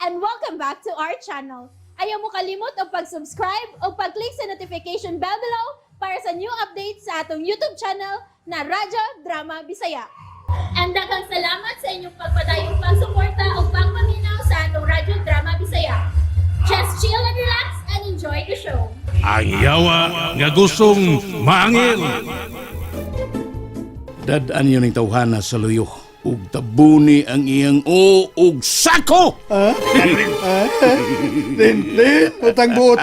and welcome back to our channel. Ayaw mo kalimot o pag-subscribe o pag-click sa notification bell below para sa new updates sa atong YouTube channel na Radyo Drama Bisaya. And daghang salamat sa inyong pagpadayong pagsuporta o pagpaminaw sa atong Radyo Drama Bisaya. Just chill and relax and enjoy the show. Ang yawa nga gustong maangil. Dadaan yun ang tawhana sa luyo. Ug tabuni ang iyang ug sako! Din, utang buot.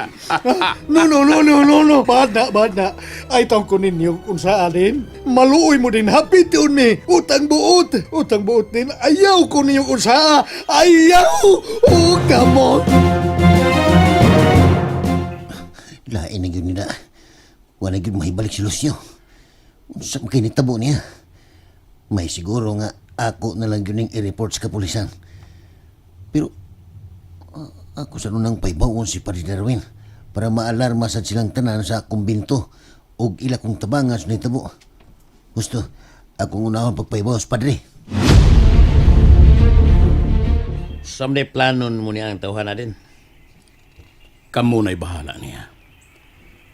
No. Bad na. Ay tawag ko ninyo kung saan din. Maluoy mo din, hapit yun mi. Utang buot din. Ayaw ko ninyo kung saan. Ayaw! Oh, come on. Lain na yun nila. Wala yun mahibalik si Lucio. Sa makinitabo niya. May siguro nga ako na lang yun yung i-report sa kapulisan. Pero ako sa nunang paibawon si Padre Darwin para maalarma sa silang tanan sa kumbinto o ila kong tabangan sa nitabo. Gusto, akong unahon pagpaibaw sa Padre. Someday planon mo niya ang tawhan natin. Kamu na'y bahala niya.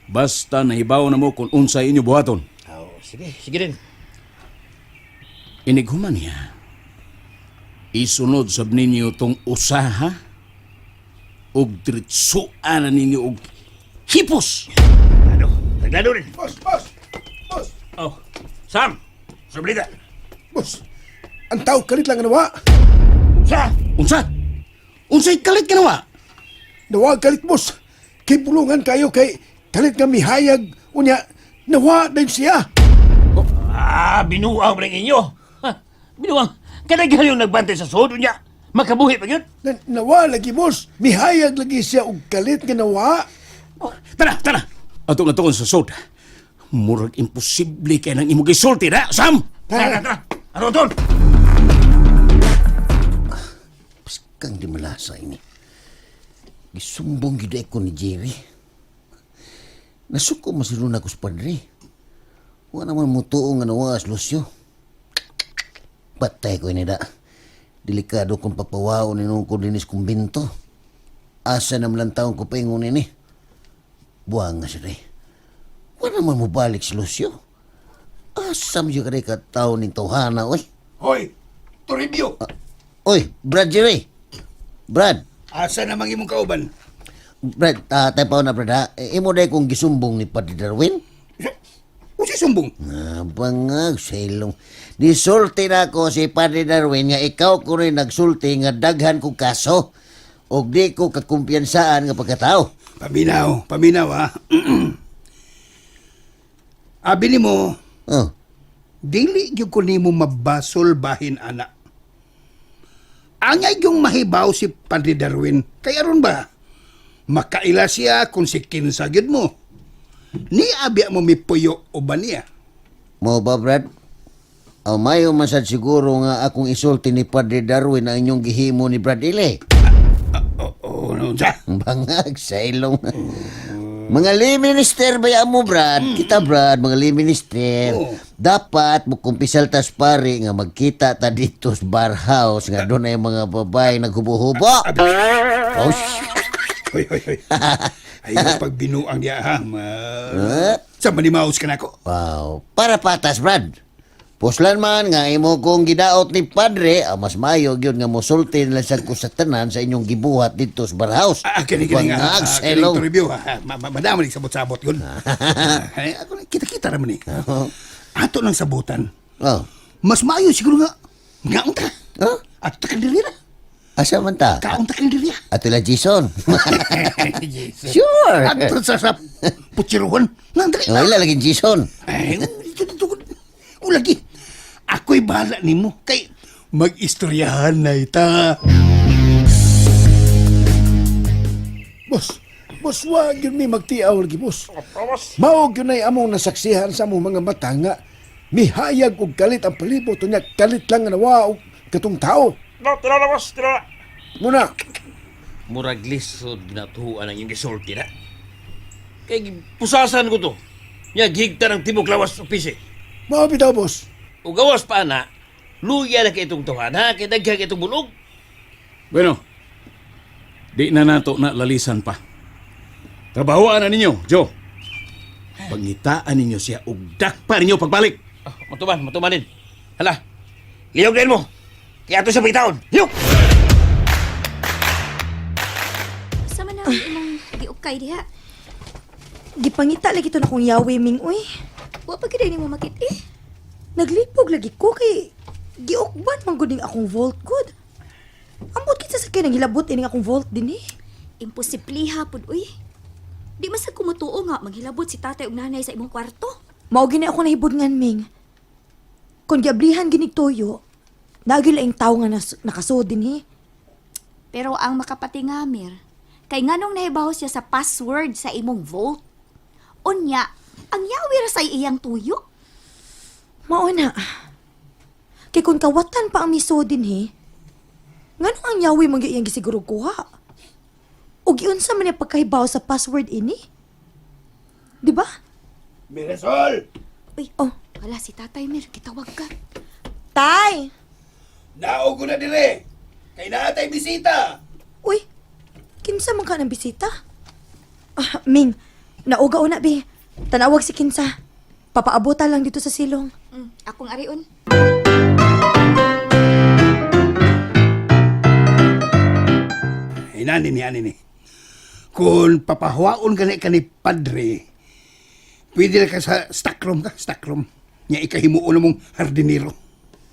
Basta nahibaw na mo kung unsay inyo buhaton. Sige din. Inighuman niya. Isunod sab ninyo tong usaha ug diretsuan na ninyo og hipos. Taglado rin. Boss. Oh, Sam! Sablita! Boss, ang tao kalit lang nawa. Unsay kalit ka nawa? Nawa kalit, boss. Kay pulungan kayo kay kalit nga mihayag. Unya, nawa din siya. Binuang mo rin inyo. Binuang. Kadaghan yung nagbantay sa sodo niya. Makabuhi pa yun. Nawa lagi, boss. Mihayag lagi siya og kalit nga nawa. Tara! Atong sa soda. Murag imposible kay nang imong gisulti na, Sam! Tara! Ano ito? Paskang di malasa ini. Gisumbong yun ako ni Jerry. Nasuko masilun ako sa Padre. Wala naman mo tuong nga nawas, Lucio. Patay ko ini da. Delikado kong pagpawao ni nung kulinis kong binto. Asa naman taong ko paingon ini. Buwang nga siya rin. Wala naman mo balik si Lucio. Asam siya ka rin katao ni Tawhana, oy. Hoy, Toribio, Oy, Brad Jerry. Brad. asa namang imong kauban? Brad, tayo pa na, Brad, ha? Imo dahil kong gisumbong ni Padre Darwin. O si sumbong? Bangag, sailong. Disulti na ko si Padre Darwin nga ikaw ko rin nagsulti nga daghan ko kaso o di ko kakumpiyansaan nga pagkatao. Paminaw ha. Abi ni mo, Oh, dili gyud ko nimo mabasol bahin ana. Angay yung mahibaw si Padre Darwin. Kaya ron ba? Makaila siya kung si kinsa gyud mo. Ni abya mo mipuyo o ba niya? mo ba, Brad? O mayo masad siguro nga akong isulti ni Padre Darwin ang inyong gihimo ni Brad Ile. Oo, no, sa. Bangag, sailong. Mga liminister ba mo, Brad? Kita, Brad, mga liminister. Oo. Dapat mo kumpisal tas pare nga magkita ta dito sa bar house nga doon ay mga babae naghubo-hubo. Oh, Hoy. Ayaw pag binuang niya ha. Sa manimaos ka na ko. wow. Para patas, Brad. Puslan man nga imo kong gidaot ni Padre, mas mayo yun nga musulti nila sa kusatanan sa inyong gibuhat dito sa bar house. Kini Bangag, sailong. review ha. Madama ni sabot-sabot yun. Ako kita raman eh. Ato ng sabutan. Oh. Mas maayo siguro nga. Ngaon ta. Oh? Ato ta kandiri na. Asa man ta? Kaon ta kandiri. Ato la Jason. Sure. Ato sa putsiruhan. Nandali Oh, ila lagi Jason. Ay, ulagi. Ako'y bahala ni mo. Kay mag-istoryahan na ita. Boss, wag yun may magtiaw lagi, boss. Maog yun ay among nasaksihan sa among mga mata nga mihayag og kalit ang palibot niya kalit lang nga nawa og katong tao. Tira. Muna, Murag lisod ginatuhuan ang iyong gisulti na. Kaya pusasan ko to. Nya gigta ng tibok lawas opisi. maabi daw, boss. O gawas pa na, luya na kay itong tuhan ha, kay daghang itong bulog. Bueno, Di na nato na lalisan pa. Trabahoan na ninyo, Joe. Pangitaan ninyo siya ug dakpa ninyo pagbalik. Matuman din. Hala, liyog din mo. Kaya ito sa bitaon. Liyog! Sama na imong giukay diha. Gipangita lagi to na kong yawi, Ming, uy. Wa pa gid nimo makit eh. Naglipog lagi ko kay giukban man gud ning akong vault good. Ambot kita sa kay nang hilabot ini akong vault din eh. Imposible hapon uy. Di masag kumutuo nga maghilabot si tatay ug nanay sa imong kwarto. Mao gini ako nahibudngan, Ming. Kung giablihan ginig toyo, nagil ang tao nga nakasud din eh. Pero ang makapati nga Mir, kay nganong nahibaw siya sa password sa imong vault. Unya, ang yawi ra sa iyang tuyo. Mao na. Kay kung kawatan pa ang miso din eh, nganong ang yawi man gyud iyang gisiguro kuha? O giunsa man ang pagkahibaw sa password ini? Di ba? Mirasol! Uy, Oh. wala si tatay Mir, kitawag ka. Tay! Naog ko na dire. Kay naatay bisita. Uy, kinsa man ka ng bisita? Ah, Ming, nauga na be. Tanawag si kinsa. Papaabota lang dito sa silong. Akong ariun. Inani ni. Kung papahuaon ka ni padre, pwede na ka sa stockroom. Nya ikahimuon na mong hardinero.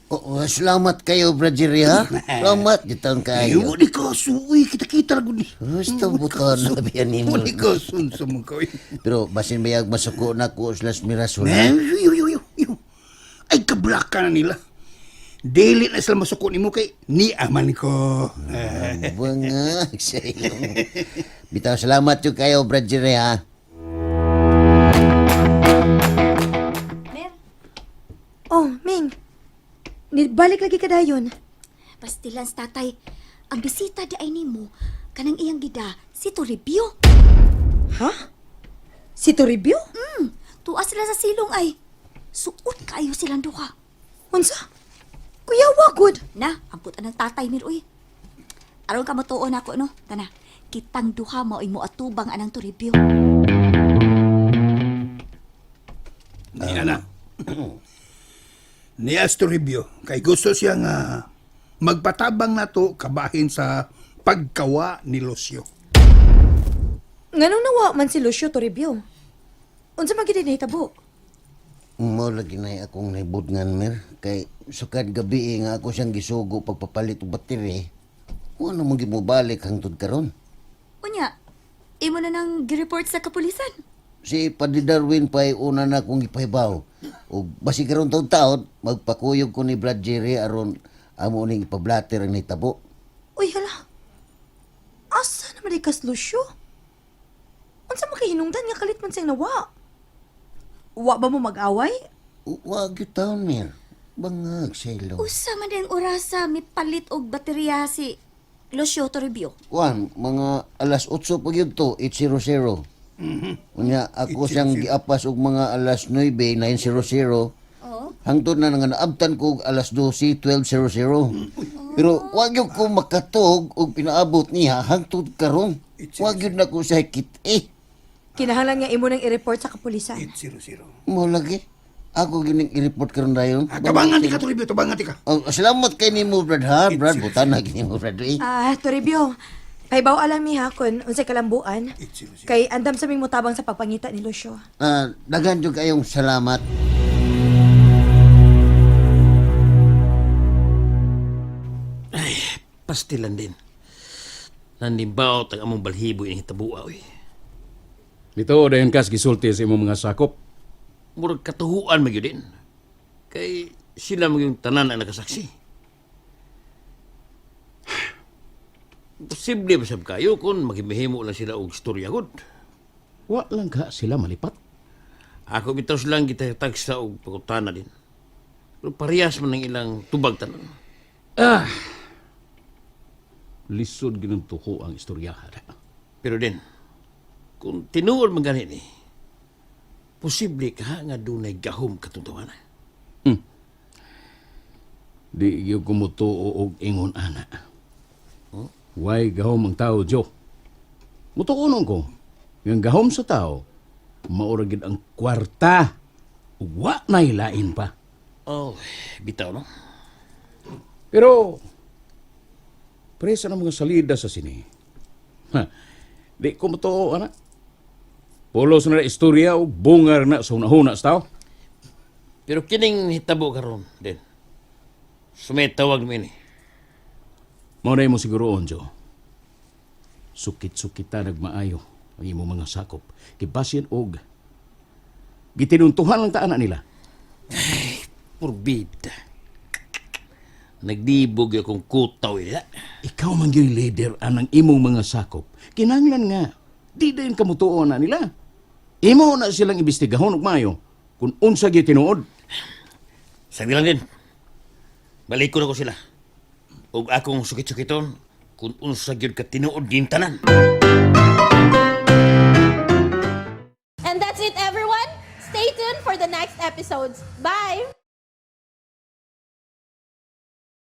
Oo, salamat kayo, Bradjeri, ha? Salamat, gitang Ayo, kayo. di ka suuy, kita-kita lang ni. Basta buton na biyan ni mo. Di ka sunsa mong kawin. Pero basin bayag masuko na ko slash mirasol. Yo. Ay, kablaka na nila. Daily na sila masuko ni mo kay ni aman ko. Bangag sa iyo. Bitaw, salamat yung kayo, Bradjeri, ha? Mir, Oh, Ming. Balik lagi ka dayon. pastilan sa tatay. Ang bisita di ay nimo, kanang iyang gida, si Toribio. Ha? Si Toribio? Tuas sila sa silong ay. Suot kayo silang duha. Unsa? Kuya, wagod. Na, amput ang tatay Mir, uy. Aron ka matuon ako, no? Tana, kitang duha mo ay mo atubang anang Toribio. Niya na. Ni Astoribio, kay gusto siya nga magpatabang na to kabahin sa pagkawa ni Lucio. Nganong nawa man si Lucio Toribio? Unsa man gid nahitabo? Mo lagi na akong naibudngan, Mir. Kay sukad gabi nga ako siyang gisugo pagpapalit og battery. Ano mo gimubalik hangtod karon? Unya, imo na nang gireport sa kapulisan. Si Padre Darwin pa'y una na kong ipahibaw. O basi karon taon-taon, magpakuyog ko ni Bradjeri aron amo ning ipablatter ang nitabo. Uy, hala. Asa naman ikas Lucio? Unsa makahinungdan nga kalit man siyang nawa? Wa ba mo mag-away? Wag yung taon, Mir. Bangag sa ilo. Usa man ang orasa mi palit og baterya si Lucio Toribio. Juan, mga alas 8 pag yun to, 8:00. Unya, ako siyang giapas og mga alas 9, 9:00. Oo. Hangtod na nga naabtan ko og alas 12, 12:00. Pero wag yun ko makatog og pinaabot niya hangtod karon. Wag yun na ko sa hikit Kinahanglan nga imo nang i-report sa kapulisan. 800. Mo lagi. Ako gining i-report karon dayon. Tabangan ti ka, Toribio, tabangan ti ka. Oh, salamat kay nimo, Brad, ha? Brad, butan na gini mo, Brad. Toribio, pahibaw alam mi ha kun unsay kalambuan. 800. Kay andam sa ming mutabang sa pagpangita ni Lucio. Daghan jud kayong salamat. Pastilan din. Nanimbaw ang among balhibo yung hitabua, uy. Dito, dayon kas gisulti sa imong mga sakop. Murag katuhuan mo din. Kay sila mo yung tanan ang nakasaksi. Posible ba sab kayo kung maghimihimo lang sila og istorya gud. Wa lang ka sila malipat. Ako bitaw silang gitatag sa og pagutana din. Pero parehas man ang ilang tubag tanan. Lisod ginang tuko ang istoryahan. Pero din, kung tinuod man gani ni, posible ka nga dunay gahom katuntungan. Di yung kumutuo og ingon ana. Way gahom ang tao, Joe. Mutukunon ko, yung gahom sa tao, mauragid ang kwarta. Wa na ilain pa. Oh, bitaw no? Pero, presa ng mga salida sa sini. Ha, di ko matuo, anak. Pulos na istorya o bungar na sa hunahuna sa tao. Pero kining hitabo karon din. Sumetawag mo ini. Maunay mo siguro, Onjo. Sukit-sukita nagmaayo ang imong mga sakop. Kibasyan og gitinuntuhan lang taan nila. Purbida. Nagdibog akong kutaw ila. Ikaw man yung leader anang imong mga sakop. Kinanglan nga, di din kamutuon na nila. Imo na silang imbestigahon og maayo kung unsa gyud tinuod. Sabi lang din. Balik ko na ko sila. Og akong sukit-sukiton kung unsa gyud ka tinuod din tanan. And that's it, everyone. Stay tuned for the next episodes. Bye!